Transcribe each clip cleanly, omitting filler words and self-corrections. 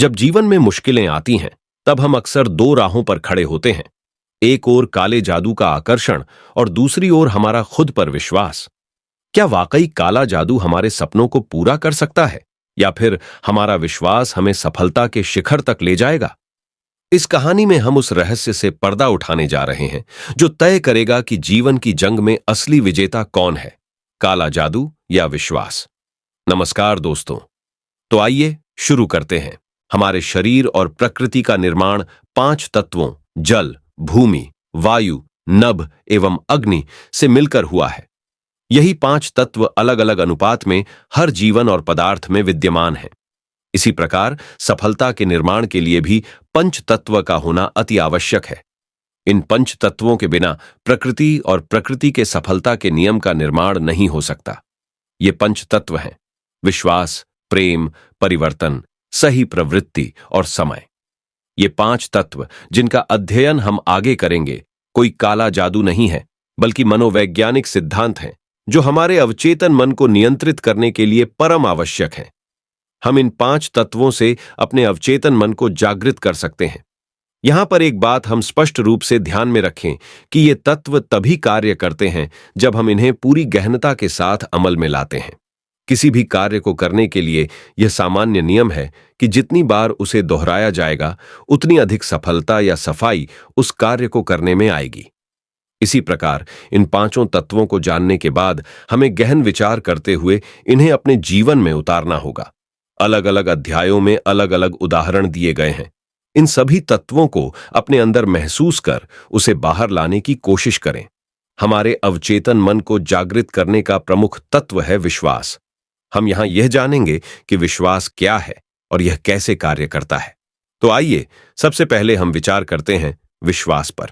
जब जीवन में मुश्किलें आती हैं, तब हम अक्सर दो राहों पर खड़े होते हैं। एक ओर काले जादू का आकर्षण और दूसरी ओर हमारा खुद पर विश्वास। क्या वाकई काला जादू हमारे सपनों को पूरा कर सकता है, या फिर हमारा विश्वास हमें सफलता के शिखर तक ले जाएगा? इस कहानी में हम उस रहस्य से पर्दा उठाने जा रहे हैं जो तय करेगा कि जीवन की जंग में असली विजेता कौन है, काला जादू या विश्वास। नमस्कार दोस्तों। तो आइए शुरू करते हैं। हमारे शरीर और प्रकृति का निर्माण 5 तत्वों जल, भूमि, वायु, नभ एवं अग्नि से मिलकर हुआ है। यही 5 तत्व अलग अलग अनुपात में हर जीवन और पदार्थ में विद्यमान हैं। इसी प्रकार सफलता के निर्माण के लिए भी पंच तत्व का होना अति आवश्यक है। इन पंच तत्वों के बिना प्रकृति और प्रकृति के सफलता के नियम का निर्माण नहीं हो सकता। ये पंच तत्व हैं विश्वास, प्रेम, परिवर्तन, सही प्रवृत्ति और समय। ये 5 तत्व जिनका अध्ययन हम आगे करेंगे, कोई काला जादू नहीं है, बल्कि मनोवैज्ञानिक सिद्धांत हैं जो हमारे अवचेतन मन को नियंत्रित करने के लिए परम आवश्यक हैं। हम इन 5 तत्वों से अपने अवचेतन मन को जागृत कर सकते हैं। यहां पर एक बात हम स्पष्ट रूप से ध्यान में रखें कि ये तत्व तभी कार्य करते हैं जब हम इन्हें पूरी गहनता के साथ अमल में लाते हैं। किसी भी कार्य को करने के लिए यह सामान्य नियम है कि जितनी बार उसे दोहराया जाएगा, उतनी अधिक सफलता या सफाई उस कार्य को करने में आएगी। इसी प्रकार इन 5 तत्वों को जानने के बाद हमें गहन विचार करते हुए इन्हें अपने जीवन में उतारना होगा। अलग अलग अध्यायों में अलग अलग उदाहरण दिए गए हैं। इन सभी तत्वों को अपने अंदर महसूस कर उसे बाहर लाने की कोशिश करें। हमारे अवचेतन मन को जागृत करने का प्रमुख तत्व है विश्वास। हम यहां यह जानेंगे कि विश्वास क्या है और यह कैसे कार्य करता है। तो आइए सबसे पहले हम विचार करते हैं विश्वास पर।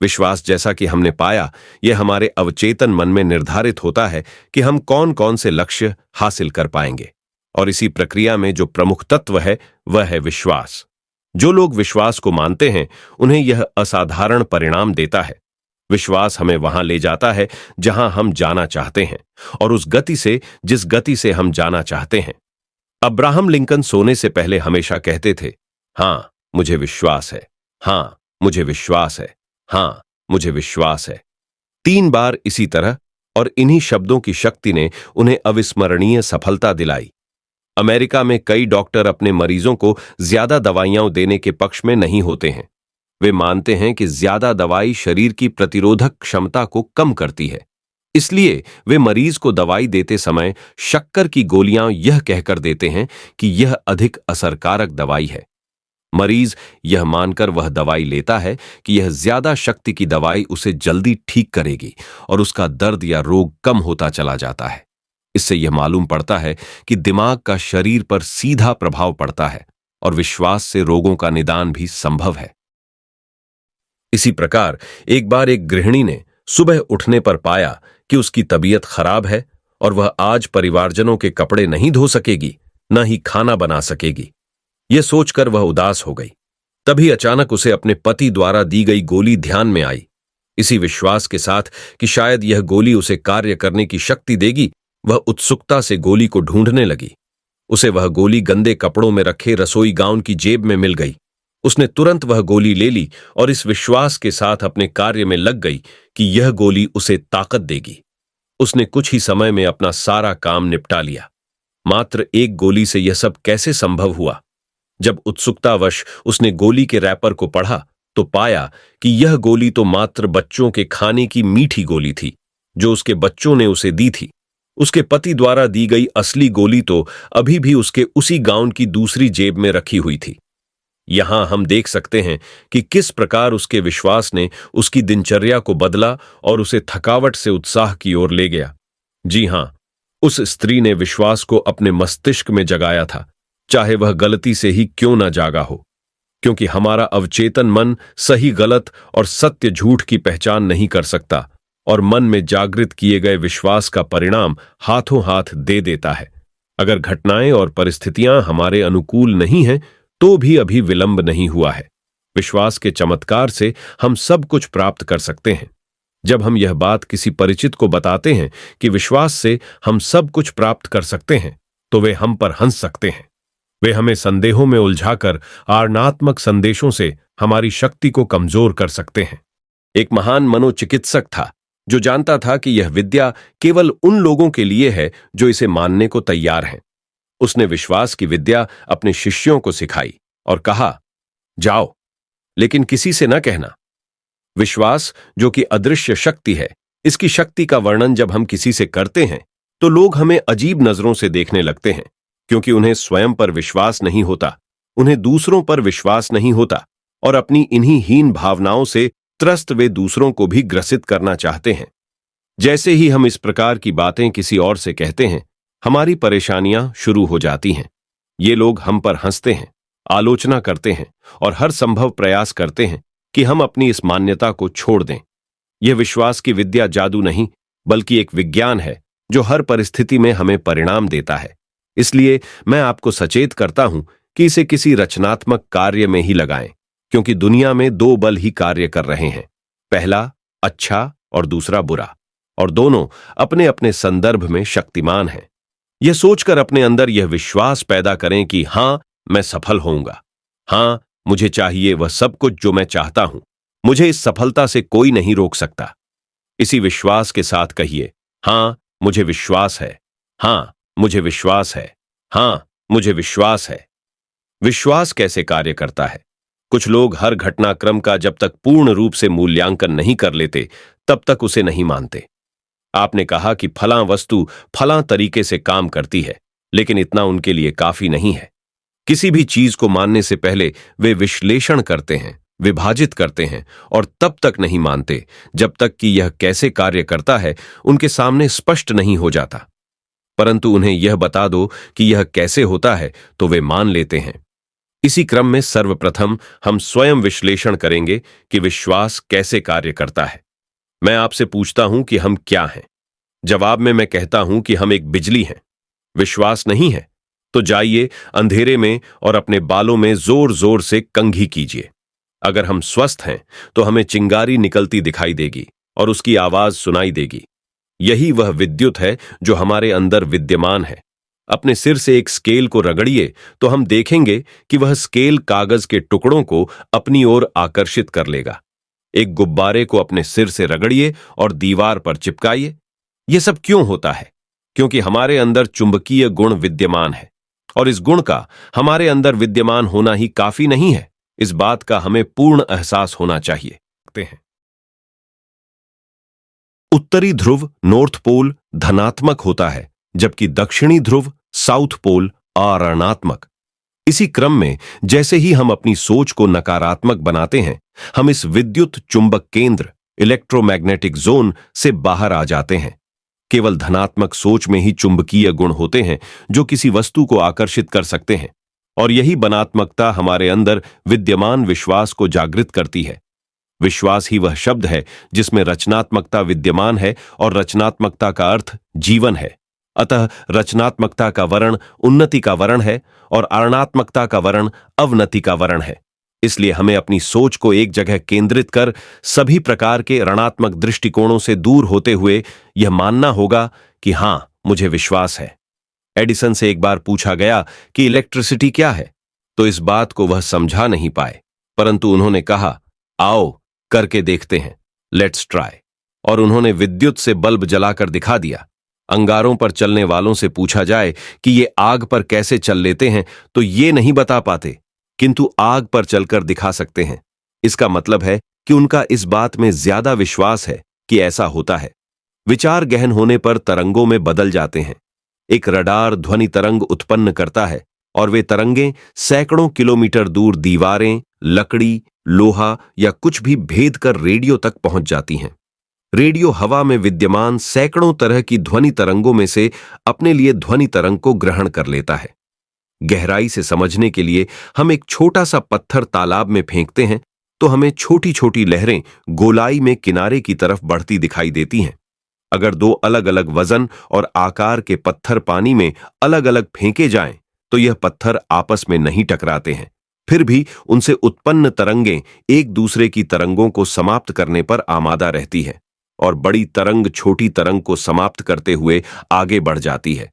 विश्वास, जैसा कि हमने पाया, यह हमारे अवचेतन मन में निर्धारित होता है कि हम कौन कौन से लक्ष्य हासिल कर पाएंगे। और इसी प्रक्रिया में जो प्रमुख तत्व है वह है विश्वास। जो लोग विश्वास को मानते हैं, उन्हें यह असाधारण परिणाम देता है। विश्वास हमें वहां ले जाता है जहां हम जाना चाहते हैं, और उस गति से जिस गति से हम जाना चाहते हैं। अब्राहम लिंकन सोने से पहले हमेशा कहते थे, हां मुझे विश्वास है, हां मुझे विश्वास है, हां मुझे विश्वास है। 3 बार इसी तरह, और इन्हीं शब्दों की शक्ति ने उन्हें अविस्मरणीय सफलता दिलाई। अमेरिका में कई डॉक्टर अपने मरीजों को ज्यादा दवाइयां देने के पक्ष में नहीं होते हैं। वे मानते हैं कि ज्यादा दवाई शरीर की प्रतिरोधक क्षमता को कम करती है। इसलिए वे मरीज को दवाई देते समय शक्कर की गोलियां यह कहकर देते हैं कि यह अधिक असरकारक दवाई है। मरीज यह मानकर वह दवाई लेता है कि यह ज्यादा शक्ति की दवाई उसे जल्दी ठीक करेगी और उसका दर्द या रोग कम होता चला जाता है। इससे यह मालूम पड़ता है कि दिमाग का शरीर पर सीधा प्रभाव पड़ता है और विश्वास से रोगों का निदान भी संभव है। इसी प्रकार एक बार एक गृहिणी ने सुबह उठने पर पाया कि उसकी तबीयत खराब है और वह आज परिवारजनों के कपड़े नहीं धो सकेगी, न ही खाना बना सकेगी। यह सोचकर वह उदास हो गई। तभी अचानक उसे अपने पति द्वारा दी गई गोली ध्यान में आई। इसी विश्वास के साथ कि शायद यह गोली उसे कार्य करने की शक्ति देगी, वह उत्सुकता से गोली को ढूंढने लगी। उसे वह गोली गंदे कपड़ों में रखे रसोई गाउन की जेब में मिल गई। उसने तुरंत वह गोली ले ली और इस विश्वास के साथ अपने कार्य में लग गई कि यह गोली उसे ताकत देगी। उसने कुछ ही समय में अपना सारा काम निपटा लिया। मात्र एक गोली से यह सब कैसे संभव हुआ? जब उत्सुकतावश उसने गोली के रैपर को पढ़ा तो पाया कि यह गोली तो मात्र बच्चों के खाने की मीठी गोली थी जो उसके बच्चों ने उसे दी थी। उसके पति द्वारा दी गई असली गोली तो अभी भी उसके उसी गाउन की दूसरी जेब में रखी हुई थी। यहां हम देख सकते हैं कि किस प्रकार उसके विश्वास ने उसकी दिनचर्या को बदला और उसे थकावट से उत्साह की ओर ले गया। जी हां, उस स्त्री ने विश्वास को अपने मस्तिष्क में जगाया था, चाहे वह गलती से ही क्यों न जागा हो। क्योंकि हमारा अवचेतन मन सही गलत और सत्य झूठ की पहचान नहीं कर सकता, और मन में जागृत किए गए विश्वास का परिणाम हाथों हाथ दे देता है। अगर घटनाएं और परिस्थितियां हमारे अनुकूल नहीं हैं, तो भी अभी विलंब नहीं हुआ है। विश्वास के चमत्कार से हम सब कुछ प्राप्त कर सकते हैं। जब हम यह बात किसी परिचित को बताते हैं कि विश्वास से हम सब कुछ प्राप्त कर सकते हैं, तो वे हम पर हंस सकते हैं। वे हमें संदेहों में उलझाकर आरणात्मक संदेशों से हमारी शक्ति को कमजोर कर सकते हैं। एक महान मनोचिकित्सक था जो जानता था कि यह विद्या केवल उन लोगों के लिए है जो इसे मानने को तैयार हैं। उसने विश्वास की विद्या अपने शिष्यों को सिखाई और कहा, जाओ, लेकिन किसी से न कहना। विश्वास, जो कि अदृश्य शक्ति है, इसकी शक्ति का वर्णन जब हम किसी से करते हैं तो लोग हमें अजीब नजरों से देखने लगते हैं, क्योंकि उन्हें स्वयं पर विश्वास नहीं होता, उन्हें दूसरों पर विश्वास नहीं होता, और अपनी इन्हीं हीन भावनाओं से त्रस्त वे दूसरों को भी ग्रसित करना चाहते हैं। जैसे ही हम इस प्रकार की बातें किसी और से कहते हैं, हमारी परेशानियां शुरू हो जाती हैं। ये लोग हम पर हंसते हैं, आलोचना करते हैं और हर संभव प्रयास करते हैं कि हम अपनी इस मान्यता को छोड़ दें। यह विश्वास की विद्या जादू नहीं, बल्कि एक विज्ञान है जो हर परिस्थिति में हमें परिणाम देता है। इसलिए मैं आपको सचेत करता हूं कि इसे किसी रचनात्मक कार्य में ही लगाएं, क्योंकि दुनिया में दो बल ही कार्य कर रहे हैं, पहला अच्छा और दूसरा बुरा, और दोनों अपने अपने संदर्भ में शक्तिमान हैं। यह सोचकर अपने अंदर यह विश्वास पैदा करें कि हां, मैं सफल होऊंगा, हां, मुझे चाहिए वह सब कुछ जो मैं चाहता हूं, मुझे इस सफलता से कोई नहीं रोक सकता। इसी विश्वास के साथ कहिए, हां, मुझे विश्वास है, हां, मुझे विश्वास है, हां, मुझे विश्वास है। विश्वास कैसे कार्य करता है? कुछ लोग हर घटनाक्रम का जब तक पूर्ण रूप से मूल्यांकन नहीं कर लेते, तब तक उसे नहीं मानते। आपने कहा कि फलां वस्तु फलां तरीके से काम करती है, लेकिन इतना उनके लिए काफी नहीं है। किसी भी चीज को मानने से पहले वे विश्लेषण करते हैं, विभाजित करते हैं, और तब तक नहीं मानते जब तक कि यह कैसे कार्य करता है उनके सामने स्पष्ट नहीं हो जाता। परंतु उन्हें यह बता दो कि यह कैसे होता है तो वे मान लेते हैं। इसी क्रम में सर्वप्रथम हम स्वयं विश्लेषण करेंगे कि विश्वास कैसे कार्य करता है। मैं आपसे पूछता हूं कि हम क्या हैं? जवाब में मैं कहता हूं कि हम एक बिजली हैं। विश्वास नहीं है तो जाइए अंधेरे में और अपने बालों में जोर जोर से कंघी कीजिए। अगर हम स्वस्थ हैं तो हमें चिंगारी निकलती दिखाई देगी और उसकी आवाज सुनाई देगी। यही वह विद्युत है जो हमारे अंदर विद्यमान है। अपने सिर से एक स्केल को रगड़िए तो हम देखेंगे कि वह स्केल कागज के टुकड़ों को अपनी ओर आकर्षित कर लेगा। एक गुब्बारे को अपने सिर से रगड़िए और दीवार पर चिपकाइए। यह सब क्यों होता है? क्योंकि हमारे अंदर चुंबकीय गुण विद्यमान है, और इस गुण का हमारे अंदर विद्यमान होना ही काफी नहीं है, इस बात का हमें पूर्ण एहसास होना चाहिए। उत्तरी ध्रुव नॉर्थ पोल धनात्मक होता है, जबकि दक्षिणी ध्रुव साउथ पोल ऋणात्मक। इसी क्रम में जैसे ही हम अपनी सोच को नकारात्मक बनाते हैं, हम इस विद्युत चुंबक केंद्र इलेक्ट्रोमैग्नेटिक जोन से बाहर आ जाते हैं। केवल धनात्मक सोच में ही चुंबकीय गुण होते हैं जो किसी वस्तु को आकर्षित कर सकते हैं, और यही बनात्मकता हमारे अंदर विद्यमान विश्वास को जागृत करती है। विश्वास ही वह शब्द है जिसमें रचनात्मकता विद्यमान है, और रचनात्मकता का अर्थ जीवन है। अतः रचनात्मकता का वर्ण उन्नति का वर्ण है और ऋणात्मकता का वर्ण अवनति का वर्ण है। इसलिए हमें अपनी सोच को एक जगह केंद्रित कर सभी प्रकार के ऋणात्मक दृष्टिकोणों से दूर होते हुए यह मानना होगा कि हां, मुझे विश्वास है। एडिसन से एक बार पूछा गया कि इलेक्ट्रिसिटी क्या है, तो इस बात को वह समझा नहीं पाए, परंतु उन्होंने कहा, आओ करके देखते हैं, लेट्स ट्राई। और उन्होंने विद्युत से बल्ब जलाकर दिखा दिया। अंगारों पर चलने वालों से पूछा जाए कि ये आग पर कैसे चल लेते हैं तो ये नहीं बता पाते, किंतु आग पर चलकर दिखा सकते हैं। इसका मतलब है कि उनका इस बात में ज्यादा विश्वास है कि ऐसा होता है। विचार गहन होने पर तरंगों में बदल जाते हैं। एक रडार ध्वनि तरंग उत्पन्न करता है, और वे तरंगें सैकड़ों किलोमीटर दूर दीवारें, लकड़ी, लोहा या कुछ भी भेद कर रेडियो तक पहुंच जाती हैं। रेडियो हवा में विद्यमान सैकड़ों तरह की ध्वनि तरंगों में से अपने लिए ध्वनि तरंग को ग्रहण कर लेता है। गहराई से समझने के लिए हम एक छोटा सा पत्थर तालाब में फेंकते हैं तो हमें छोटी छोटी लहरें गोलाई में किनारे की तरफ बढ़ती दिखाई देती हैं। अगर दो अलग अलग वजन और आकार के पत्थर पानी में अलग अलग फेंके जाएं तो यह पत्थर आपस में नहीं टकराते हैं, फिर भी उनसे उत्पन्न तरंगें एक दूसरे की तरंगों को समाप्त करने पर आमादा रहती है, और बड़ी तरंग छोटी तरंग को समाप्त करते हुए आगे बढ़ जाती है।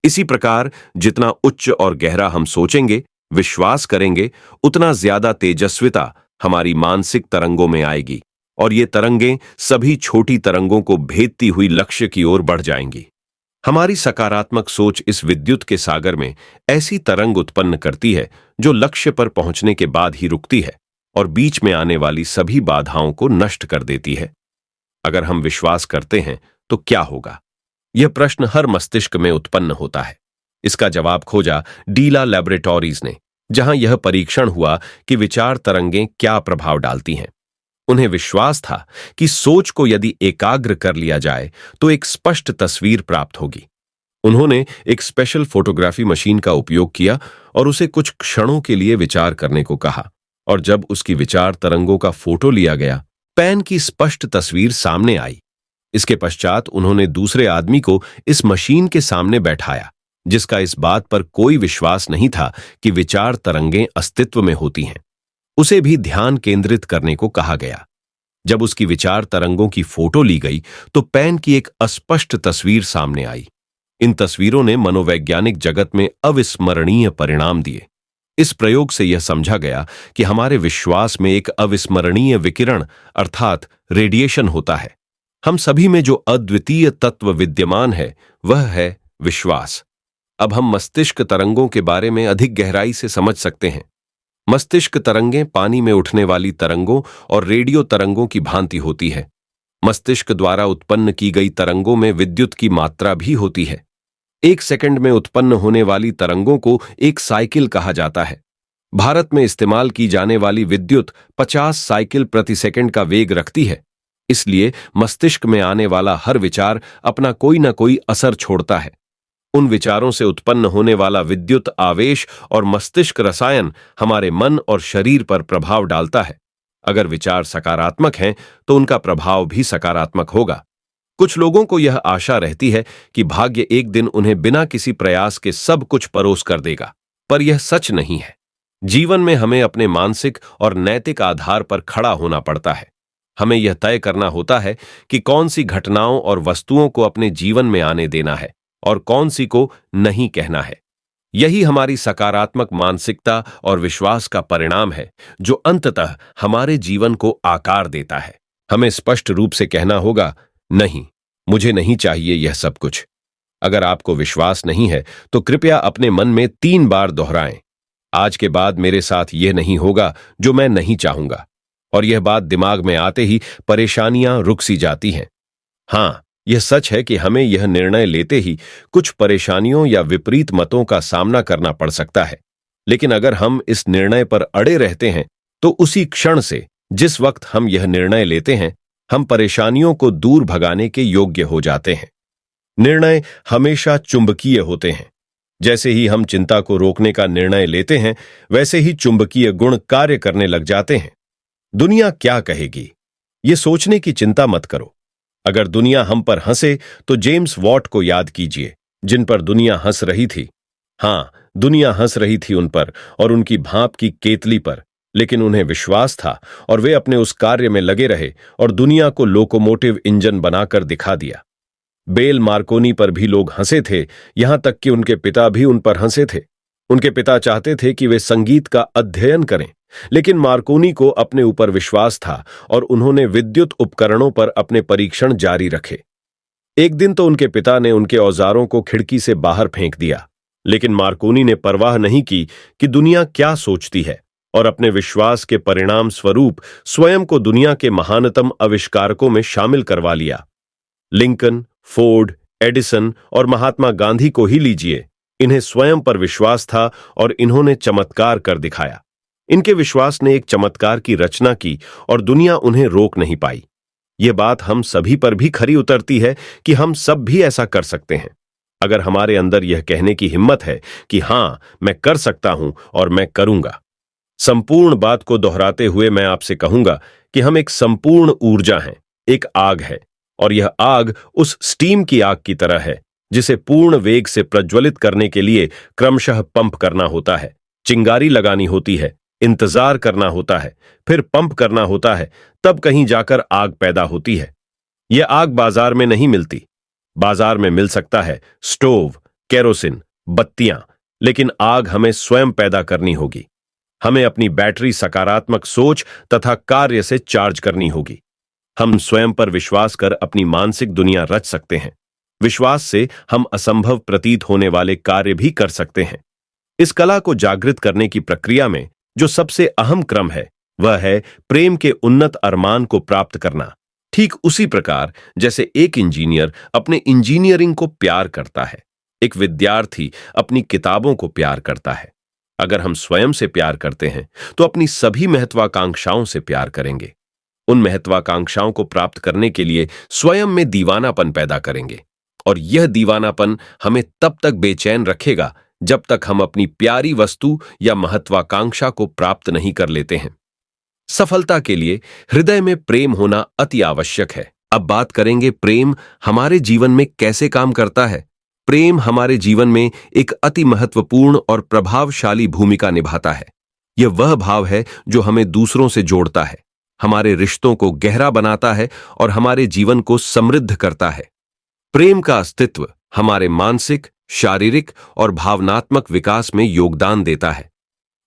इसी प्रकार जितना उच्च और गहरा हम सोचेंगे, विश्वास करेंगे, उतना ज्यादा तेजस्विता हमारी मानसिक तरंगों में आएगी और ये तरंगें सभी छोटी तरंगों को भेदती हुई लक्ष्य की ओर बढ़ जाएंगी। हमारी सकारात्मक सोच इस विद्युत के सागर में ऐसी तरंग उत्पन्न करती है जो लक्ष्य पर पहुंचने के बाद ही रुकती है और बीच में आने वाली सभी बाधाओं को नष्ट कर देती है। अगर हम विश्वास करते हैं तो क्या होगा? यह प्रश्न हर मस्तिष्क में उत्पन्न होता है। इसका जवाब खोजा डीला लैबोरेटरीज ने, जहां यह परीक्षण हुआ कि विचार तरंगें क्या प्रभाव डालती हैं। उन्हें विश्वास था कि सोच को यदि एकाग्र कर लिया जाए तो एक स्पष्ट तस्वीर प्राप्त होगी। उन्होंने एक स्पेशल फोटोग्राफी मशीन का उपयोग किया और उसे कुछ क्षणों के लिए विचार करने को कहा, और जब उसकी विचार तरंगों का फोटो लिया गया, पैन की स्पष्ट तस्वीर सामने आई। इसके पश्चात उन्होंने दूसरे आदमी को इस मशीन के सामने बैठाया, जिसका इस बात पर कोई विश्वास नहीं था कि विचार तरंगें अस्तित्व में होती हैं। उसे भी ध्यान केंद्रित करने को कहा गया। जब उसकी विचार तरंगों की फोटो ली गई तो पैन की एक अस्पष्ट तस्वीर सामने आई। इन तस्वीरों ने मनोवैज्ञानिक जगत में अविस्मरणीय परिणाम दिए। इस प्रयोग से यह समझा गया कि हमारे विश्वास में एक अविस्मरणीय विकिरण अर्थात रेडिएशन होता है। हम सभी में जो अद्वितीय तत्व विद्यमान है वह है विश्वास। अब हम मस्तिष्क तरंगों के बारे में अधिक गहराई से समझ सकते हैं। मस्तिष्क तरंगें पानी में उठने वाली तरंगों और रेडियो तरंगों की भांति होती है। मस्तिष्क द्वारा उत्पन्न की गई तरंगों में विद्युत की मात्रा भी होती है। 1 सेकंड में उत्पन्न होने वाली तरंगों को एक साइकिल कहा जाता है। भारत में इस्तेमाल की जाने वाली विद्युत 50 साइकिल प्रति सेकंड का वेग रखती है। इसलिए मस्तिष्क में आने वाला हर विचार अपना कोई न कोई असर छोड़ता है। उन विचारों से उत्पन्न होने वाला विद्युत आवेश और मस्तिष्क रसायन हमारे मन और शरीर पर प्रभाव डालता है। अगर विचार सकारात्मक हैं तो उनका प्रभाव भी सकारात्मक होगा। कुछ लोगों को यह आशा रहती है कि भाग्य एक दिन उन्हें बिना किसी प्रयास के सब कुछ परोस कर देगा, पर यह सच नहीं है। जीवन में हमें अपने मानसिक और नैतिक आधार पर खड़ा होना पड़ता है। हमें यह तय करना होता है कि कौन सी घटनाओं और वस्तुओं को अपने जीवन में आने देना है और कौन सी को नहीं कहना है। यही हमारी सकारात्मक मानसिकता और विश्वास का परिणाम है, जो अंततः हमारे जीवन को आकार देता है। हमें स्पष्ट रूप से कहना होगा, नहीं, मुझे नहीं चाहिए यह सब कुछ। अगर आपको विश्वास नहीं है तो कृपया अपने मन में 3 बार दोहराएं, आज के बाद मेरे साथ यह नहीं होगा जो मैं नहीं चाहूंगा। और यह बात दिमाग में आते ही परेशानियां रुक सी जाती हैं। हां, यह सच है कि हमें यह निर्णय लेते ही कुछ परेशानियों या विपरीत मतों का सामना करना पड़ सकता है, लेकिन अगर हम इस निर्णय पर अड़े रहते हैं तो उसी क्षण से, जिस वक्त हम यह निर्णय लेते हैं, हम परेशानियों को दूर भगाने के योग्य हो जाते हैं। निर्णय हमेशा चुंबकीय होते हैं। जैसे ही हम चिंता को रोकने का निर्णय लेते हैं, वैसे ही चुंबकीय गुण कार्य करने लग जाते हैं। दुनिया क्या कहेगी, ये सोचने की चिंता मत करो। अगर दुनिया हम पर हंसे तो जेम्स वॉट को याद कीजिए, जिन पर दुनिया हंस रही थी। हां, दुनिया हंस रही थी उन पर और उनकी भाप की केतली पर, लेकिन उन्हें विश्वास था और वे अपने उस कार्य में लगे रहे और दुनिया को लोकोमोटिव इंजन बनाकर दिखा दिया। बेल मार्कोनी पर भी लोग हंसे थे, यहां तक कि उनके पिता भी उन पर हंसे थे। उनके पिता चाहते थे कि वे संगीत का अध्ययन करें, लेकिन मार्कोनी को अपने ऊपर विश्वास था और उन्होंने विद्युत उपकरणों पर अपने परीक्षण जारी रखे। एक दिन तो उनके पिता ने उनके औजारों को खिड़की से बाहर फेंक दिया, लेकिन मार्कोनी ने परवाह नहीं की कि दुनिया क्या सोचती है और अपने विश्वास के परिणाम स्वरूप स्वयं को दुनिया के महानतम आविष्कारकों में शामिल करवा लिया। लिंकन, फोर्ड, एडिसन और महात्मा गांधी को ही लीजिए, इन्हें स्वयं पर विश्वास था और इन्होंने चमत्कार कर दिखाया। इनके विश्वास ने एक चमत्कार की रचना की और दुनिया उन्हें रोक नहीं पाई। यह बात हम सभी पर भी खरी उतरती है कि हम सब भी ऐसा कर सकते हैं, अगर हमारे अंदर यह कहने की हिम्मत है कि हां, मैं कर सकता हूं और मैं करूंगा। संपूर्ण बात को दोहराते हुए मैं आपसे कहूंगा कि हम एक संपूर्ण ऊर्जा हैं, एक आग है, और यह आग उस स्टीम की आग की तरह है जिसे पूर्ण वेग से प्रज्वलित करने के लिए क्रमशः पंप करना होता है, चिंगारी लगानी होती है, इंतजार करना होता है, फिर पंप करना होता है, तब कहीं जाकर आग पैदा होती है। यह आग बाजार में नहीं मिलती। बाजार में मिल सकता है स्टोव, केरोसिन, बत्तियां, लेकिन आग हमें स्वयं पैदा करनी होगी। हमें अपनी बैटरी सकारात्मक सोच तथा कार्य से चार्ज करनी होगी। हम स्वयं पर विश्वास कर अपनी मानसिक दुनिया रच सकते हैं। विश्वास से हम असंभव प्रतीत होने वाले कार्य भी कर सकते हैं। इस कला को जागृत करने की प्रक्रिया में जो सबसे अहम क्रम है वह है प्रेम के उन्नत अरमान को प्राप्त करना। ठीक उसी प्रकार जैसे एक इंजीनियर अपने इंजीनियरिंग को प्यार करता है, एक विद्यार्थी अपनी किताबों को प्यार करता है। अगर हम स्वयं से प्यार करते हैं तो अपनी सभी महत्वाकांक्षाओं से प्यार करेंगे। उन महत्वाकांक्षाओं को प्राप्त करने के लिए स्वयं में दीवानापन पैदा करेंगे, और यह दीवानापन हमें तब तक बेचैन रखेगा जब तक हम अपनी प्यारी वस्तु या महत्वाकांक्षा को प्राप्त नहीं कर लेते हैं। सफलता के लिए हृदय में प्रेम होना अति आवश्यक है। अब बात करेंगे प्रेम हमारे जीवन में कैसे काम करता है। प्रेम हमारे जीवन में एक अति महत्वपूर्ण और प्रभावशाली भूमिका निभाता है। यह वह भाव है जो हमें दूसरों से जोड़ता है, हमारे रिश्तों को गहरा बनाता है और हमारे जीवन को समृद्ध करता है। प्रेम का अस्तित्व हमारे मानसिक, शारीरिक और भावनात्मक विकास में योगदान देता है।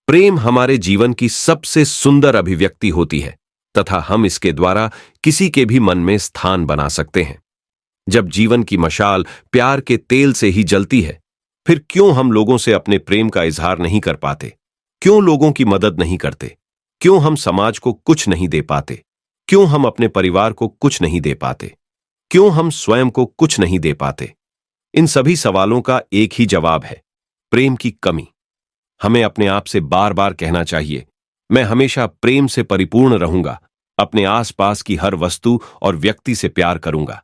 प्रेम हमारे जीवन की सबसे सुंदर अभिव्यक्ति होती है तथा हम इसके द्वारा किसी के भी मन में स्थान बना सकते हैं। जब जीवन की मशाल प्यार के तेल से ही जलती है, फिर क्यों हम लोगों से अपने प्रेम का इजहार नहीं कर पाते? क्यों लोगों की मदद नहीं करते? क्यों हम समाज को कुछ नहीं दे पाते? क्यों हम अपने परिवार को कुछ नहीं दे पाते? क्यों हम स्वयं को कुछ नहीं दे पाते? इन सभी सवालों का एक ही जवाब है, प्रेम की कमी। हमें अपने आप से बार बार कहना चाहिए, मैं हमेशा प्रेम से परिपूर्ण रहूंगा, अपने आसपास की हर वस्तु और व्यक्ति से प्यार करूंगा।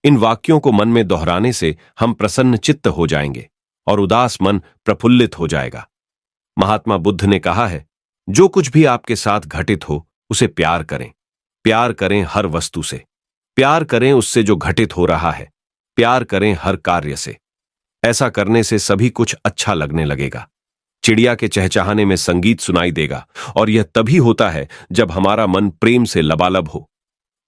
इन वाक्यों को मन में दोहराने से हम प्रसन्न चित्त हो जाएंगे और उदास मन प्रफुल्लित हो जाएगा। महात्मा बुद्ध ने कहा है, जो कुछ भी आपके साथ घटित हो उसे प्यार करें। प्यार करें हर वस्तु से, प्यार करें उससे जो घटित हो रहा है, प्यार करें हर कार्य से। ऐसा करने से सभी कुछ अच्छा लगने लगेगा। चिड़िया के चहचहाने में संगीत सुनाई देगा, और यह तभी होता है जब हमारा मन प्रेम से लबालब हो।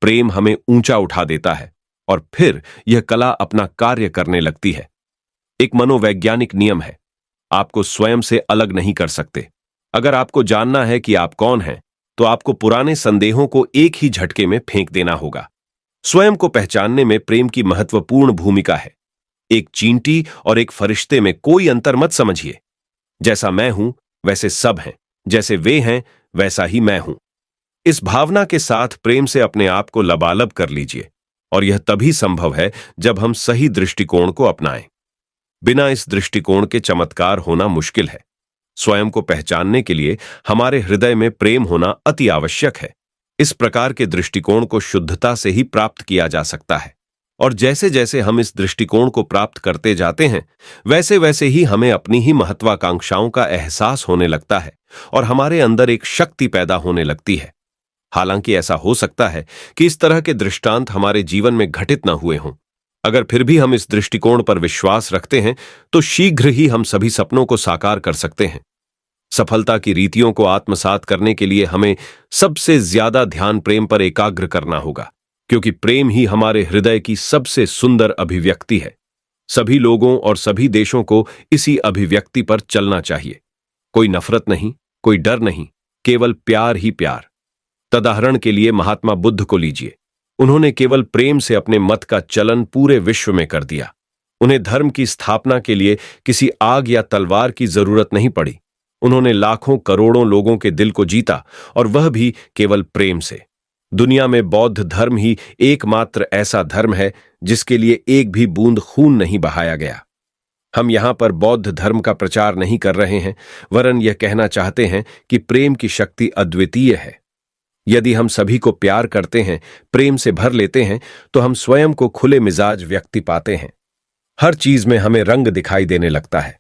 प्रेम हमें ऊंचा उठा देता है और फिर यह कला अपना कार्य करने लगती है। एक मनोवैज्ञानिक नियम है, आपको स्वयं से अलग नहीं कर सकते। अगर आपको जानना है कि आप कौन हैं, तो आपको पुराने संदेहों को एक ही झटके में फेंक देना होगा। स्वयं को पहचानने में प्रेम की महत्वपूर्ण भूमिका है। एक चींटी और एक फरिश्ते में कोई अंतर मत समझिए। जैसा मैं हूं वैसे सब हैं, जैसे वे हैं वैसा ही मैं हूं। इस भावना के साथ प्रेम से अपने आप को लबालब कर लीजिए, और यह तभी संभव है जब हम सही दृष्टिकोण को अपनाएं। बिना इस दृष्टिकोण के चमत्कार होना मुश्किल है। स्वयं को पहचानने के लिए हमारे हृदय में प्रेम होना अति आवश्यक है। इस प्रकार के दृष्टिकोण को शुद्धता से ही प्राप्त किया जा सकता है, और जैसे जैसे हम इस दृष्टिकोण को प्राप्त करते जाते हैं, वैसे वैसे ही हमें अपनी ही महत्वाकांक्षाओं का एहसास होने लगता है और हमारे अंदर एक शक्ति पैदा होने लगती है। हालांकि ऐसा हो सकता है कि इस तरह के दृष्टांत हमारे जीवन में घटित न हुए हों। अगर फिर भी हम इस दृष्टिकोण पर विश्वास रखते हैं तो शीघ्र ही हम सभी सपनों को साकार कर सकते हैं। सफलता की रीतियों को आत्मसात करने के लिए हमें सबसे ज्यादा ध्यान प्रेम पर एकाग्र करना होगा, क्योंकि प्रेम ही हमारे हृदय की सबसे सुंदर अभिव्यक्ति है। सभी लोगों और सभी देशों को इसी अभिव्यक्ति पर चलना चाहिए। कोई नफरत नहीं, कोई डर नहीं, केवल प्यार ही प्यार। तदाहरण के लिए महात्मा बुद्ध को लीजिए। उन्होंने केवल प्रेम से अपने मत का चलन पूरे विश्व में कर दिया। उन्हें धर्म की स्थापना के लिए किसी आग या तलवार की जरूरत नहीं पड़ी। उन्होंने लाखों करोड़ों लोगों के दिल को जीता, और वह भी केवल प्रेम से। दुनिया में बौद्ध धर्म ही एकमात्र ऐसा धर्म है जिसके लिए एक भी बूंद खून नहीं बहाया गया। हम यहां पर बौद्ध धर्म का प्रचार नहीं कर रहे हैं, वरन यह कहना चाहते हैं कि प्रेम की शक्ति अद्वितीय है। यदि हम सभी को प्यार करते हैं, प्रेम से भर लेते हैं, तो हम स्वयं को खुले मिजाज व्यक्ति पाते हैं। हर चीज में हमें रंग दिखाई देने लगता है।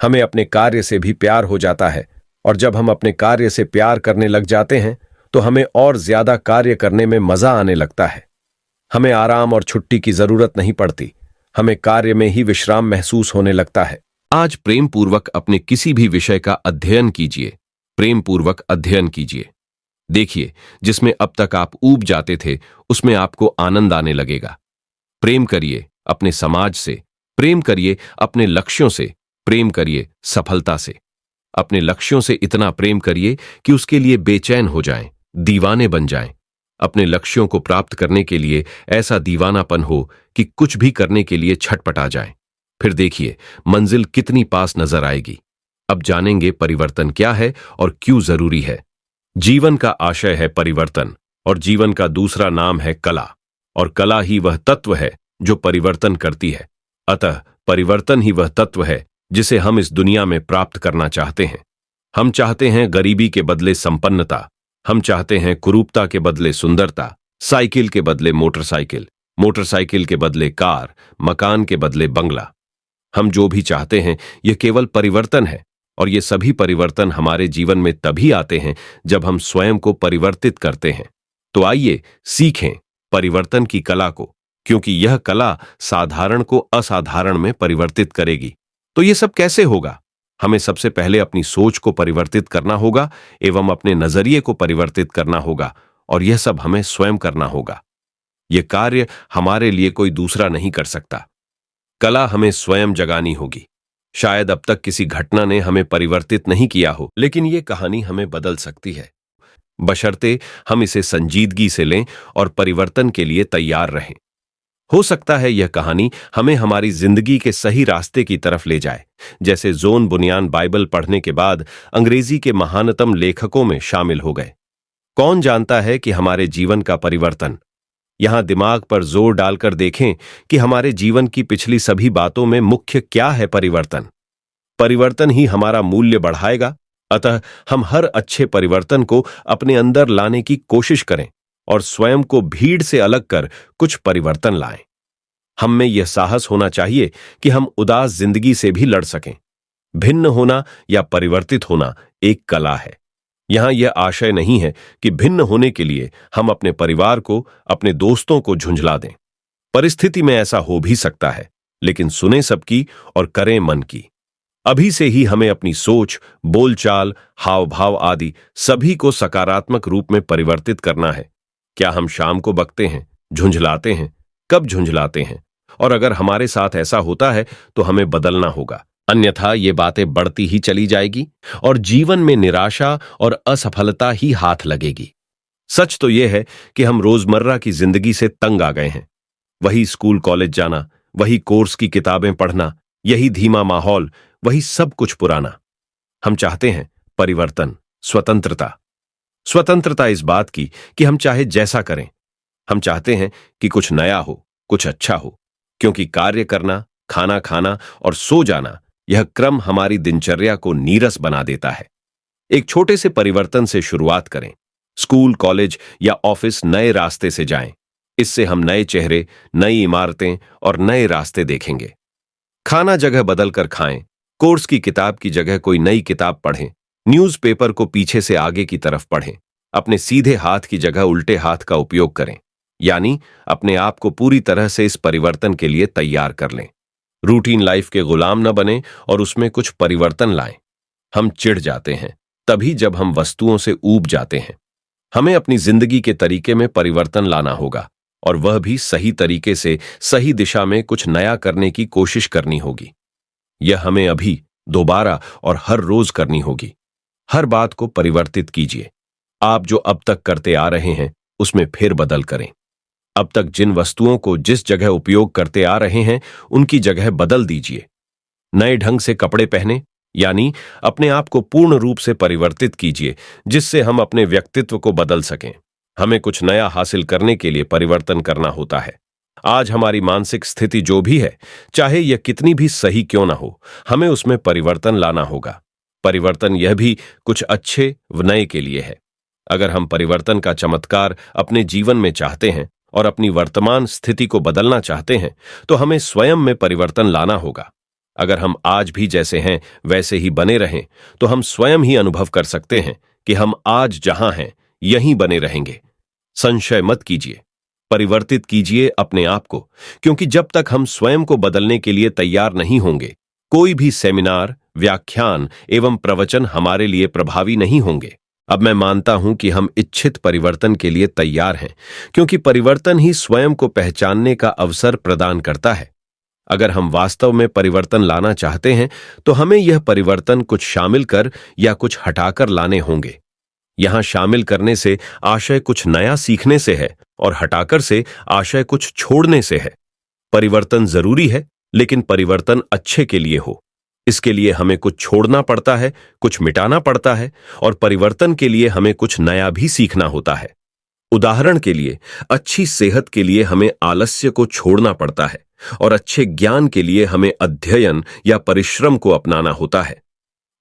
हमें अपने कार्य से भी प्यार हो जाता है, और जब हम अपने कार्य से प्यार करने लग जाते हैं तो हमें और ज्यादा कार्य करने में मजा आने लगता है। हमें आराम और छुट्टी की जरूरत नहीं पड़ती, हमें कार्य में ही विश्राम महसूस होने लगता है। आज प्रेम पूर्वक अपने किसी भी विषय का अध्ययन कीजिए। प्रेम पूर्वक अध्ययन कीजिए। देखिए, जिसमें अब तक आप ऊब जाते थे उसमें आपको आनंद आने लगेगा। प्रेम करिए अपने समाज से, प्रेम करिए अपने लक्ष्यों से, प्रेम करिए सफलता से। अपने लक्ष्यों से इतना प्रेम करिए कि उसके लिए बेचैन हो जाएं, दीवाने बन जाएं। अपने लक्ष्यों को प्राप्त करने के लिए ऐसा दीवानापन हो कि कुछ भी करने के लिए छटपटा जाएं। फिर देखिए मंजिल कितनी पास नजर आएगी। अब जानेंगे परिवर्तन क्या है और क्यों जरूरी है। जीवन का आशय है परिवर्तन और जीवन का दूसरा नाम है कला, और कला ही वह तत्व है जो परिवर्तन करती है। अतः परिवर्तन ही वह तत्व है जिसे हम इस दुनिया में प्राप्त करना चाहते हैं। हम चाहते हैं गरीबी के बदले संपन्नता, हम चाहते हैं कुरूपता के बदले सुंदरता, साइकिल के बदले मोटरसाइकिल, मोटरसाइकिल के बदले कार, मकान के बदले बंगला। हम जो भी चाहते हैं यह केवल परिवर्तन है, और ये सभी परिवर्तन हमारे जीवन में तभी आते हैं जब हम स्वयं को परिवर्तित करते हैं। तो आइए सीखें परिवर्तन की कला को, क्योंकि यह कला साधारण को असाधारण में परिवर्तित करेगी। तो ये सब कैसे होगा? हमें सबसे पहले अपनी सोच को परिवर्तित करना होगा एवं अपने नजरिए को परिवर्तित करना होगा, और यह सब हमें स्वयं करना होगा। यह कार्य हमारे लिए कोई दूसरा नहीं कर सकता। कला हमें स्वयं जगानी होगी। शायद अब तक किसी घटना ने हमें परिवर्तित नहीं किया हो, लेकिन यह कहानी हमें बदल सकती है, बशर्ते हम इसे संजीदगी से लें और परिवर्तन के लिए तैयार रहें। हो सकता है यह कहानी हमें हमारी जिंदगी के सही रास्ते की तरफ ले जाए, जैसे जोन बुनियान बाइबल पढ़ने के बाद अंग्रेजी के महानतम लेखकों में शामिल हो गए। कौन जानता है कि हमारे जीवन का परिवर्तन। यहां दिमाग पर जोर डालकर देखें कि हमारे जीवन की पिछली सभी बातों में मुख्य क्या है? परिवर्तन। परिवर्तन ही हमारा मूल्य बढ़ाएगा। अतः हम हर अच्छे परिवर्तन को अपने अंदर लाने की कोशिश करें और स्वयं को भीड़ से अलग कर कुछ परिवर्तन लाएं। हम में यह साहस होना चाहिए कि हम उदास जिंदगी से भी लड़ सकें। भिन्न होना या परिवर्तित होना एक कला है। यहां यह आशय नहीं है कि भिन्न होने के लिए हम अपने परिवार को, अपने दोस्तों को झुंझला दें। परिस्थिति में ऐसा हो भी सकता है, लेकिन सुने सबकी और करें मन की। अभी से ही हमें अपनी सोच, बोलचाल, हाव भाव आदि सभी को सकारात्मक रूप में परिवर्तित करना है। क्या हम शाम को बकते हैं, झुंझलाते हैं? कब झुंझलाते हैं? और अगर हमारे साथ ऐसा होता है तो हमें बदलना होगा, अन्यथा ये बातें बढ़ती ही चली जाएगी और जीवन में निराशा और असफलता ही हाथ लगेगी। सच तो यह है कि हम रोजमर्रा की जिंदगी से तंग आ गए हैं। वही स्कूल कॉलेज जाना, वही कोर्स की किताबें पढ़ना, यही धीमा माहौल, वही सब कुछ पुराना। हम चाहते हैं परिवर्तन, स्वतंत्रता। स्वतंत्रता इस बात की कि हम चाहे जैसा करें। हम चाहते हैं कि कुछ नया हो, कुछ अच्छा हो, क्योंकि कार्य करना, खाना खाना और सो जाना, यह क्रम हमारी दिनचर्या को नीरस बना देता है। एक छोटे से परिवर्तन से शुरुआत करें। स्कूल, कॉलेज या ऑफिस नए रास्ते से जाएं। इससे हम नए चेहरे, नई इमारतें और नए रास्ते देखेंगे। खाना जगह बदलकर खाएं, कोर्स की किताब की जगह कोई नई किताब पढ़ें, न्यूज़पेपर को पीछे से आगे की तरफ पढ़ें, अपने सीधे हाथ की जगह उल्टे हाथ का उपयोग करें, यानी अपने आप को पूरी तरह से इस परिवर्तन के लिए तैयार कर लें। रूटीन लाइफ के गुलाम न बने और उसमें कुछ परिवर्तन लाएं। हम चिढ़ जाते हैं तभी जब हम वस्तुओं से ऊब जाते हैं। हमें अपनी जिंदगी के तरीके में परिवर्तन लाना होगा, और वह भी सही तरीके से, सही दिशा में कुछ नया करने की कोशिश करनी होगी। यह हमें अभी, दोबारा और हर रोज करनी होगी। हर बात को परिवर्तित कीजिए। आप जो अब तक करते आ रहे हैं उसमें फेर बदल करें। अब तक जिन वस्तुओं को जिस जगह उपयोग करते आ रहे हैं उनकी जगह बदल दीजिए। नए ढंग से कपड़े पहने, यानी अपने आप को पूर्ण रूप से परिवर्तित कीजिए, जिससे हम अपने व्यक्तित्व को बदल सकें। हमें कुछ नया हासिल करने के लिए परिवर्तन करना होता है। आज हमारी मानसिक स्थिति जो भी है, चाहे यह कितनी भी सही क्यों ना हो, हमें उसमें परिवर्तन लाना होगा। परिवर्तन यह भी कुछ अच्छे व नए के लिए है। अगर हम परिवर्तन का चमत्कार अपने जीवन में चाहते हैं और अपनी वर्तमान स्थिति को बदलना चाहते हैं, तो हमें स्वयं में परिवर्तन लाना होगा। अगर हम आज भी जैसे हैं वैसे ही बने रहें, तो हम स्वयं ही अनुभव कर सकते हैं कि हम आज जहां हैं यहीं बने रहेंगे। संशय मत कीजिए, परिवर्तित कीजिए अपने आप को, क्योंकि जब तक हम स्वयं को बदलने के लिए तैयार नहीं होंगे, कोई भी सेमिनार, व्याख्यान एवं प्रवचन हमारे लिए प्रभावी नहीं होंगे। अब मैं मानता हूं कि हम इच्छित परिवर्तन के लिए तैयार हैं, क्योंकि परिवर्तन ही स्वयं को पहचानने का अवसर प्रदान करता है। अगर हम वास्तव में परिवर्तन लाना चाहते हैं तो हमें यह परिवर्तन कुछ शामिल कर या कुछ हटाकर लाने होंगे। यहां शामिल करने से आशय कुछ नया सीखने से है और हटाकर से आशय कुछ छोड़ने से है। परिवर्तन जरूरी है, लेकिन परिवर्तन अच्छे के लिए हो। इसके लिए हमें कुछ छोड़ना पड़ता है, कुछ मिटाना पड़ता है, और परिवर्तन के लिए हमें कुछ नया भी सीखना होता है। उदाहरण के लिए, अच्छी सेहत के लिए हमें आलस्य को छोड़ना पड़ता है और अच्छे ज्ञान के लिए हमें अध्ययन या परिश्रम को अपनाना होता है।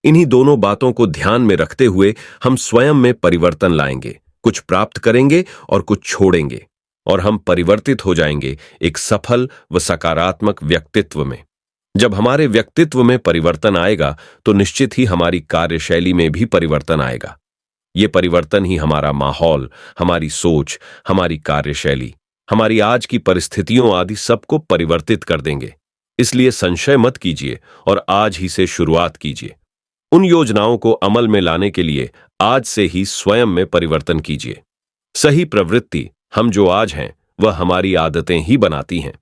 इन्हीं दोनों बातों को ध्यान में रखते हुए हम स्वयं में परिवर्तन लाएंगे, कुछ प्राप्त करेंगे और कुछ छोड़ेंगे, और हम परिवर्तित हो जाएंगे एक सफल व सकारात्मक व्यक्तित्व में। जब हमारे व्यक्तित्व में परिवर्तन आएगा तो निश्चित ही हमारी कार्यशैली में भी परिवर्तन आएगा। ये परिवर्तन ही हमारा माहौल, हमारी सोच, हमारी कार्यशैली, हमारी आज की परिस्थितियों आदि सबको परिवर्तित कर देंगे। इसलिए संशय मत कीजिए और आज ही से शुरुआत कीजिए। उन योजनाओं को अमल में लाने के लिए आज से ही स्वयं में परिवर्तन कीजिए। सही प्रवृत्ति हम जो आज हैं वह हमारी आदतें ही बनाती हैं।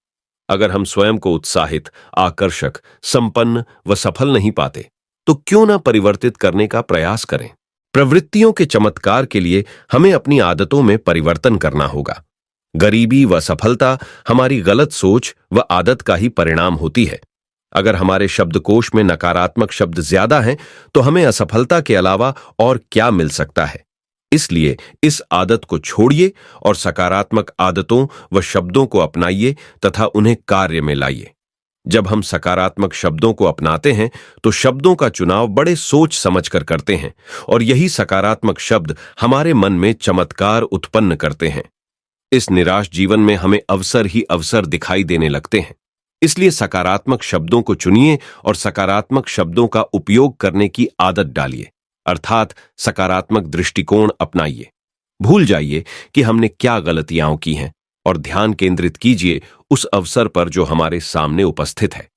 अगर हम स्वयं को उत्साहित, आकर्षक, संपन्न व सफल नहीं पाते तो क्यों ना परिवर्तित करने का प्रयास करें। प्रवृत्तियों के चमत्कार के लिए हमें अपनी आदतों में परिवर्तन करना होगा। गरीबी व सफलता हमारी गलत सोच व आदत का ही परिणाम होती है। अगर हमारे शब्दकोश में नकारात्मक शब्द ज्यादा हैं तो हमें असफलता के अलावा और क्या मिल सकता है। इसलिए इस आदत को छोड़िए और सकारात्मक आदतों व शब्दों को अपनाइए तथा उन्हें कार्य में लाइए। जब हम सकारात्मक शब्दों को अपनाते हैं तो शब्दों का चुनाव बड़े सोच समझकर करते हैं, और यही सकारात्मक शब्द हमारे मन में चमत्कार उत्पन्न करते हैं। इस निराश जीवन में हमें अवसर ही अवसर दिखाई देने लगते हैं। इसलिए सकारात्मक शब्दों को चुनिए और सकारात्मक शब्दों का उपयोग करने की आदत डालिए, अर्थात सकारात्मक दृष्टिकोण अपनाइए। भूल जाइए कि हमने क्या गलतियां की हैं और ध्यान केंद्रित कीजिए उस अवसर पर जो हमारे सामने उपस्थित है।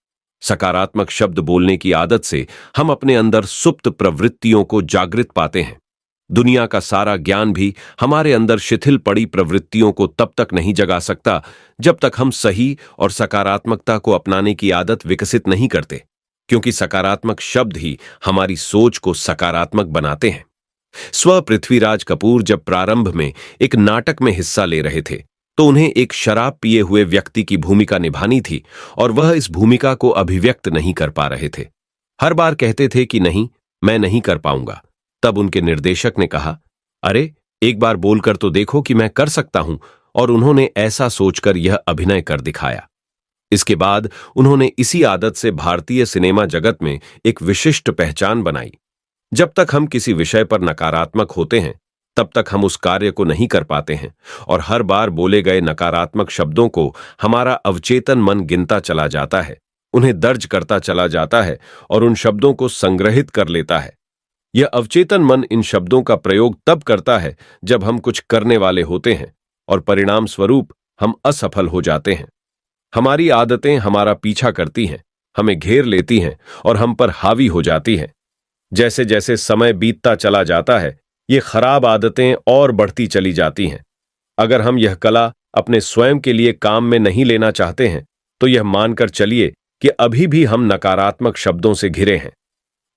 सकारात्मक शब्द बोलने की आदत से हम अपने अंदर सुप्त प्रवृत्तियों को जागृत पाते हैं। दुनिया का सारा ज्ञान भी हमारे अंदर शिथिल पड़ी प्रवृत्तियों को तब तक नहीं जगा सकता जब तक हम सही और सकारात्मकता को अपनाने की आदत विकसित नहीं करते, क्योंकि सकारात्मक शब्द ही हमारी सोच को सकारात्मक बनाते हैं। स्व पृथ्वीराज कपूर जब प्रारंभ में एक नाटक में हिस्सा ले रहे थे तो उन्हें एक शराब पिए हुए व्यक्ति की भूमिका निभानी थी और वह इस भूमिका को अभिव्यक्त नहीं कर पा रहे थे। हर बार कहते थे कि नहीं, मैं नहीं कर पाऊंगा। तब उनके निर्देशक ने कहा, अरे एक बार बोलकर तो देखो कि मैं कर सकता हूं, और उन्होंने ऐसा सोचकर यह अभिनय कर दिखाया। इसके बाद उन्होंने इसी आदत से भारतीय सिनेमा जगत में एक विशिष्ट पहचान बनाई। जब तक हम किसी विषय पर नकारात्मक होते हैं तब तक हम उस कार्य को नहीं कर पाते हैं, और हर बार बोले गए नकारात्मक शब्दों को हमारा अवचेतन मन गिनता चला जाता है, उन्हें दर्ज करता चला जाता है और उन शब्दों को संग्रहित कर लेता है। यह अवचेतन मन इन शब्दों का प्रयोग तब करता है जब हम कुछ करने वाले होते हैं और परिणाम स्वरूप हम असफल हो जाते हैं। हमारी आदतें हमारा पीछा करती हैं, हमें घेर लेती हैं और हम पर हावी हो जाती हैं। जैसे जैसे समय बीतता चला जाता है ये खराब आदतें और बढ़ती चली जाती हैं। अगर हम यह कला अपने स्वयं के लिए काम में नहीं लेना चाहते हैं तो यह मानकर चलिए कि अभी भी हम नकारात्मक शब्दों से घिरे हैं।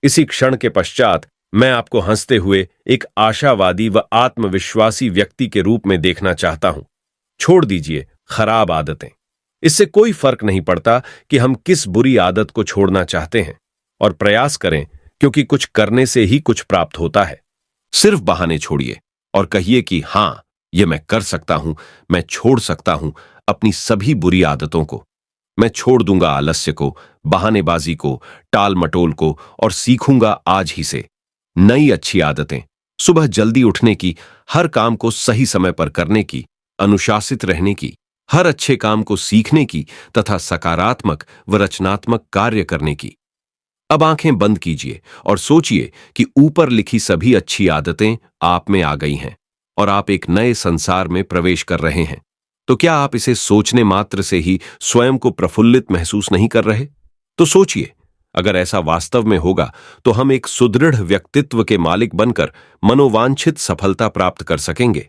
इसी क्षण के पश्चात मैं आपको हंसते हुए एक आशावादी व आत्मविश्वासी व्यक्ति के रूप में देखना चाहता हूं। छोड़ दीजिए खराब आदतें। इससे कोई फर्क नहीं पड़ता कि हम किस बुरी आदत को छोड़ना चाहते हैं, और प्रयास करें, क्योंकि कुछ करने से ही कुछ प्राप्त होता है। सिर्फ बहाने छोड़िए और कहिए कि हां, यह मैं कर सकता हूं, मैं छोड़ सकता हूं अपनी सभी बुरी आदतों को। मैं छोड़ दूंगा आलस्य को, बहानेबाजी को, टाल मटोल को, और सीखूंगा आज ही से नई अच्छी आदतें। सुबह जल्दी उठने की, हर काम को सही समय पर करने की, अनुशासित रहने की, हर अच्छे काम को सीखने की तथा सकारात्मक व रचनात्मक कार्य करने की। अब आंखें बंद कीजिए और सोचिए कि ऊपर लिखी सभी अच्छी आदतें आप में आ गई हैं और आप एक नए संसार में प्रवेश कर रहे हैं। तो क्या आप इसे सोचने मात्र से ही स्वयं को प्रफुल्लित महसूस नहीं कर रहे? तो सोचिए, अगर ऐसा वास्तव में होगा तो हम एक सुदृढ़ व्यक्तित्व के मालिक बनकर मनोवांछित सफलता प्राप्त कर सकेंगे।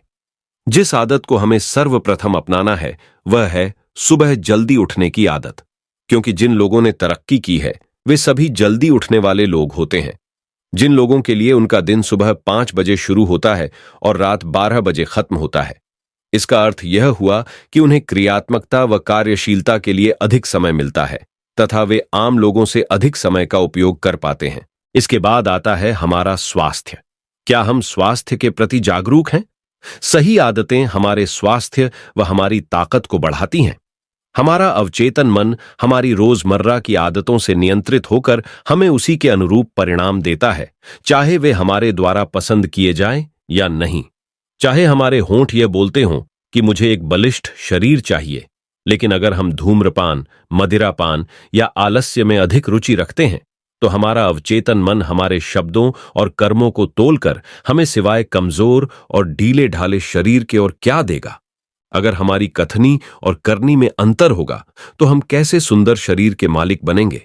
जिस आदत को हमें सर्वप्रथम अपनाना है वह है सुबह जल्दी उठने की आदत। क्योंकि जिन लोगों ने तरक्की की है वे सभी जल्दी उठने वाले लोग होते हैं। जिन लोगों के लिए उनका दिन सुबह 5 बजे शुरू होता है और रात 12 बजे खत्म होता है, इसका अर्थ यह हुआ कि उन्हें क्रियात्मकता व कार्यशीलता के लिए अधिक समय मिलता है तथा वे आम लोगों से अधिक समय का उपयोग कर पाते हैं। इसके बाद आता है हमारा स्वास्थ्य। क्या हम स्वास्थ्य के प्रति जागरूक हैं? सही आदतें हमारे स्वास्थ्य व हमारी ताकत को बढ़ाती हैं। हमारा अवचेतन मन हमारी रोजमर्रा की आदतों से नियंत्रित होकर हमें उसी के अनुरूप परिणाम देता है, चाहे वे हमारे द्वारा पसंद किए जाएं या नहीं। चाहे हमारे होंठ ये बोलते हों कि मुझे एक बलिष्ठ शरीर चाहिए, लेकिन अगर हम धूम्रपान, मदिरापान या आलस्य में अधिक रुचि रखते हैं तो हमारा अवचेतन मन हमारे शब्दों और कर्मों को तोलकर हमें सिवाय कमजोर और ढीले ढाले शरीर के और क्या देगा। अगर हमारी कथनी और करनी में अंतर होगा तो हम कैसे सुंदर शरीर के मालिक बनेंगे।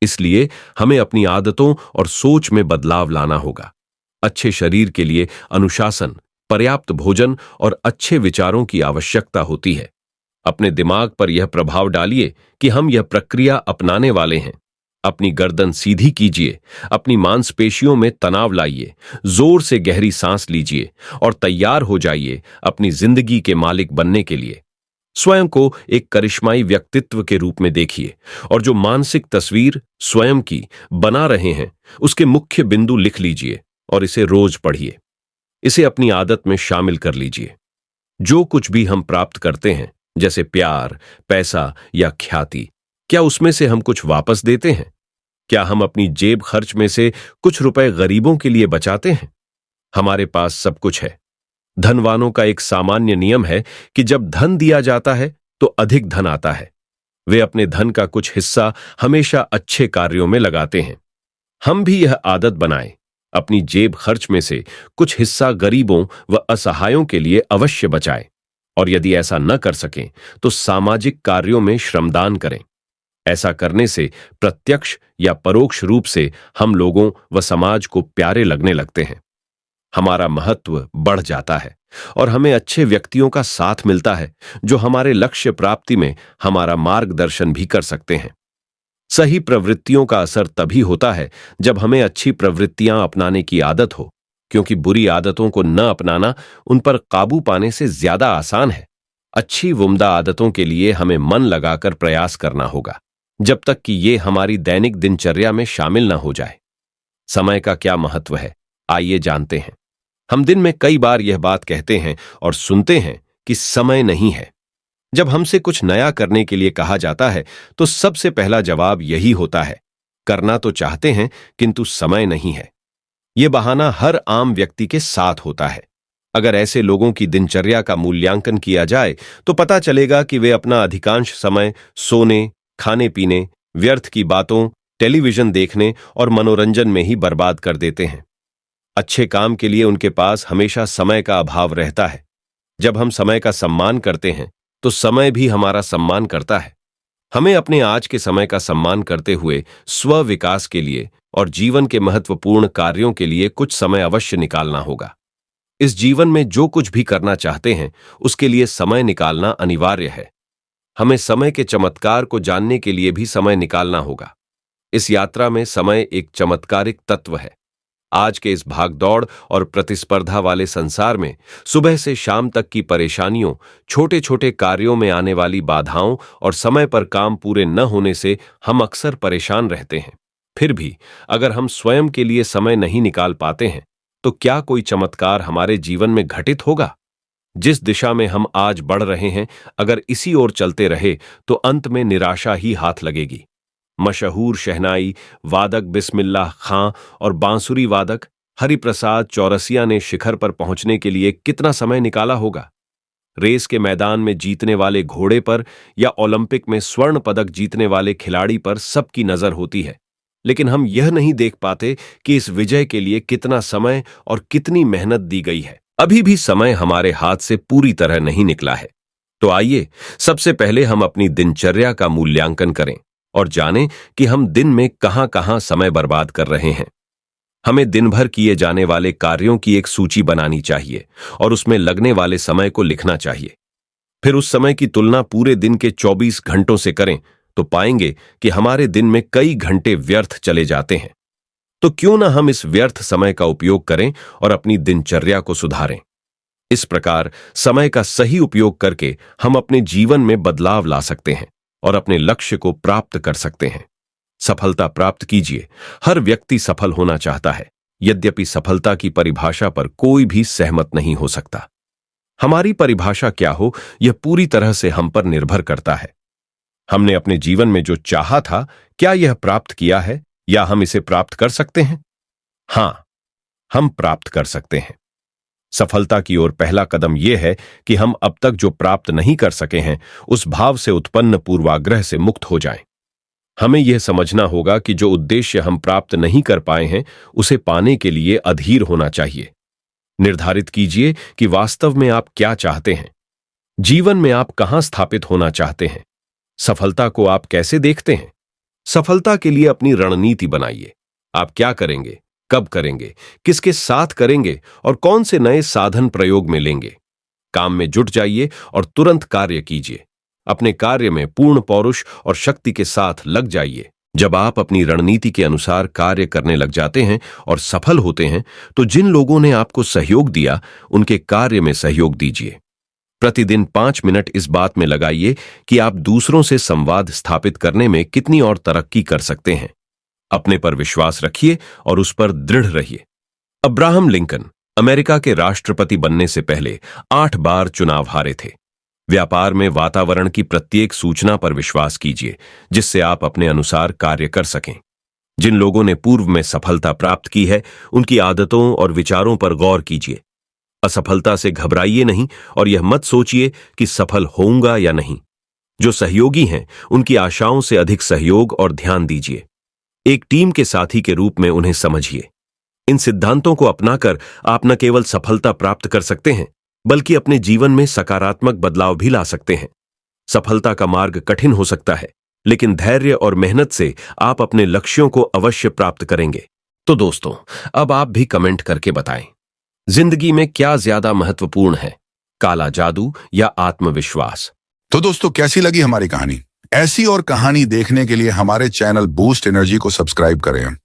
इसलिए हमें अपनी आदतों और सोच में बदलाव लाना होगा। अच्छे शरीर के लिए अनुशासन, पर्याप्त भोजन और अच्छे विचारों की आवश्यकता होती है। अपने दिमाग पर यह प्रभाव डालिए कि हम यह प्रक्रिया अपनाने वाले हैं। अपनी गर्दन सीधी कीजिए, अपनी मांसपेशियों में तनाव लाइए, जोर से गहरी सांस लीजिए और तैयार हो जाइए अपनी जिंदगी के मालिक बनने के लिए। स्वयं को एक करिश्माई व्यक्तित्व के रूप में देखिए और जो मानसिक तस्वीर स्वयं की बना रहे हैं उसके मुख्य बिंदु लिख लीजिए और इसे रोज पढ़िए। इसे अपनी आदत में शामिल कर लीजिए। जो कुछ भी हम प्राप्त करते हैं, जैसे प्यार, पैसा या ख्याति, क्या उसमें से हम कुछ वापस देते हैं? क्या हम अपनी जेब खर्च में से कुछ रुपए गरीबों के लिए बचाते हैं? हमारे पास सब कुछ है। धनवानों का एक सामान्य नियम है कि जब धन दिया जाता है तो अधिक धन आता है। वे अपने धन का कुछ हिस्सा हमेशा अच्छे कार्यों में लगाते हैं। हम भी यह आदत बनाएं, अपनी जेब खर्च में से कुछ हिस्सा गरीबों व असहायों के लिए अवश्य बचाएं, और यदि ऐसा न कर सकें तो सामाजिक कार्यों में श्रमदान करें। ऐसा करने से प्रत्यक्ष या परोक्ष रूप से हम लोगों व समाज को प्यारे लगने लगते हैं। हमारा महत्व बढ़ जाता है और हमें अच्छे व्यक्तियों का साथ मिलता है जो हमारे लक्ष्य प्राप्ति में हमारा मार्गदर्शन भी कर सकते हैं। सही प्रवृत्तियों का असर तभी होता है जब हमें अच्छी प्रवृत्तियां अपनाने की आदत हो, क्योंकि बुरी आदतों को न अपनाना उन पर काबू पाने से ज्यादा आसान है। अच्छी उम्दा आदतों के लिए हमें मन लगाकर प्रयास करना होगा, जब तक कि ये हमारी दैनिक दिनचर्या में शामिल न हो जाए। समय का क्या महत्व है, आइए जानते हैं। हम दिन में कई बार यह बात कहते हैं और सुनते हैं कि समय नहीं है। जब हमसे कुछ नया करने के लिए कहा जाता है तो सबसे पहला जवाब यही होता है, करना तो चाहते हैं किंतु समय नहीं है। यह बहाना हर आम व्यक्ति के साथ होता है। अगर ऐसे लोगों की दिनचर्या का मूल्यांकन किया जाए तो पता चलेगा कि वे अपना अधिकांश समय सोने, खाने पीने, व्यर्थ की बातों, टेलीविजन देखने और मनोरंजन में ही बर्बाद कर देते हैं। अच्छे काम के लिए उनके पास हमेशा समय का अभाव रहता है। जब हम समय का सम्मान करते हैं तो समय भी हमारा सम्मान करता है। हमें अपने आज के समय का सम्मान करते हुए स्व विकास के लिए और जीवन के महत्वपूर्ण कार्यों के लिए कुछ समय अवश्य निकालना होगा। इस जीवन में जो कुछ भी करना चाहते हैं उसके लिए समय निकालना अनिवार्य है। हमें समय के चमत्कार को जानने के लिए भी समय निकालना होगा। इस यात्रा में समय एक चमत्कारिक तत्व है। आज के इस भागदौड़ और प्रतिस्पर्धा वाले संसार में सुबह से शाम तक की परेशानियों, छोटे छोटे कार्यों में आने वाली बाधाओं और समय पर काम पूरे न होने से हम अक्सर परेशान रहते हैं। फिर भी अगर हम स्वयं के लिए समय नहीं निकाल पाते हैं तो क्या कोई चमत्कार हमारे जीवन में घटित होगा? जिस दिशा में हम आज बढ़ रहे हैं, अगर इसी ओर चलते रहे तो अंत में निराशा ही हाथ लगेगी। मशहूर शहनाई वादक बिस्मिल्लाह खां और बांसुरी वादक हरिप्रसाद चौरसिया ने शिखर पर पहुंचने के लिए कितना समय निकाला होगा? रेस के मैदान में जीतने वाले घोड़े पर या ओलंपिक में स्वर्ण पदक जीतने वाले खिलाड़ी पर सबकी नजर होती है, लेकिन हम यह नहीं देख पाते कि इस विजय के लिए कितना समय और कितनी मेहनत दी गई है। अभी भी समय हमारे हाथ से पूरी तरह नहीं निकला है। तो आइए सबसे पहले हम अपनी दिनचर्या का मूल्यांकन करें और जानें कि हम दिन में कहां कहां समय बर्बाद कर रहे हैं। हमें दिन भर किए जाने वाले कार्यों की एक सूची बनानी चाहिए और उसमें लगने वाले समय को लिखना चाहिए। फिर उस समय की तुलना पूरे दिन के 24 घंटों से करें तो पाएंगे कि हमारे दिन में कई घंटे व्यर्थ चले जाते हैं। तो क्यों ना हम इस व्यर्थ समय का उपयोग करें और अपनी दिनचर्या को सुधारें। इस प्रकार समय का सही उपयोग करके हम अपने जीवन में बदलाव ला सकते हैं और अपने लक्ष्य को प्राप्त कर सकते हैं। सफलता प्राप्त कीजिए। हर व्यक्ति सफल होना चाहता है, यद्यपि सफलता की परिभाषा पर कोई भी सहमत नहीं हो सकता। हमारी परिभाषा क्या हो, यह पूरी तरह से हम पर निर्भर करता है। हमने अपने जीवन में जो चाहा था, क्या यह प्राप्त किया है या हम इसे प्राप्त कर सकते हैं? हां, हम प्राप्त कर सकते हैं। सफलता की ओर पहला कदम यह है कि हम अब तक जो प्राप्त नहीं कर सके हैं, उस भाव से उत्पन्न पूर्वाग्रह से मुक्त हो जाएं। हमें यह समझना होगा कि जो उद्देश्य हम प्राप्त नहीं कर पाए हैं, उसे पाने के लिए अधीर होना चाहिए। निर्धारित कीजिए कि वास्तव में आप क्या चाहते हैं। जीवन में आप कहां स्थापित होना चाहते हैं। सफलता को आप कैसे देखते हैं? सफलता के लिए अपनी रणनीति बनाइए। आप क्या करेंगे, कब करेंगे, किसके साथ करेंगे और कौन से नए साधन प्रयोग में लेंगे। काम में जुट जाइए और तुरंत कार्य कीजिए। अपने कार्य में पूर्ण पौरुष और शक्ति के साथ लग जाइए। जब आप अपनी रणनीति के अनुसार कार्य करने लग जाते हैं और सफल होते हैं, तो जिन लोगों ने आपको सहयोग दिया, उनके कार्य में सहयोग दीजिए। प्रतिदिन 5 मिनट इस बात में लगाइए कि आप दूसरों से संवाद स्थापित करने में कितनी और तरक्की कर सकते हैं। अपने पर विश्वास रखिए और उस पर दृढ़ रहिए। अब्राहम लिंकन अमेरिका के राष्ट्रपति बनने से पहले 8 बार चुनाव हारे थे। व्यापार में वातावरण की प्रत्येक सूचना पर विश्वास कीजिए, जिससे आप अपने अनुसार कार्य कर सकें। जिन लोगों ने पूर्व में सफलता प्राप्त की है, उनकी आदतों और विचारों पर गौर कीजिए। असफलता से घबराइए नहीं और यह मत सोचिए कि सफल होऊंगा या नहीं। जो सहयोगी हैं, उनकी आशाओं से अधिक सहयोग और ध्यान दीजिए। एक टीम के साथी के रूप में उन्हें समझिए। इन सिद्धांतों को अपनाकर आप न केवल सफलता प्राप्त कर सकते हैं, बल्कि अपने जीवन में सकारात्मक बदलाव भी ला सकते हैं। सफलता का मार्ग कठिन हो सकता है, लेकिन धैर्य और मेहनत से आप अपने लक्ष्यों को अवश्य प्राप्त करेंगे। तो दोस्तों, अब आप भी कमेंट करके बताएं, जिंदगी में क्या ज्यादा महत्वपूर्ण है, काला जादू या आत्मविश्वास? तो दोस्तों, कैसी लगी हमारी कहानी? ऐसी और कहानी देखने के लिए हमारे चैनल बूस्ट एनर्जी को सब्सक्राइब करें।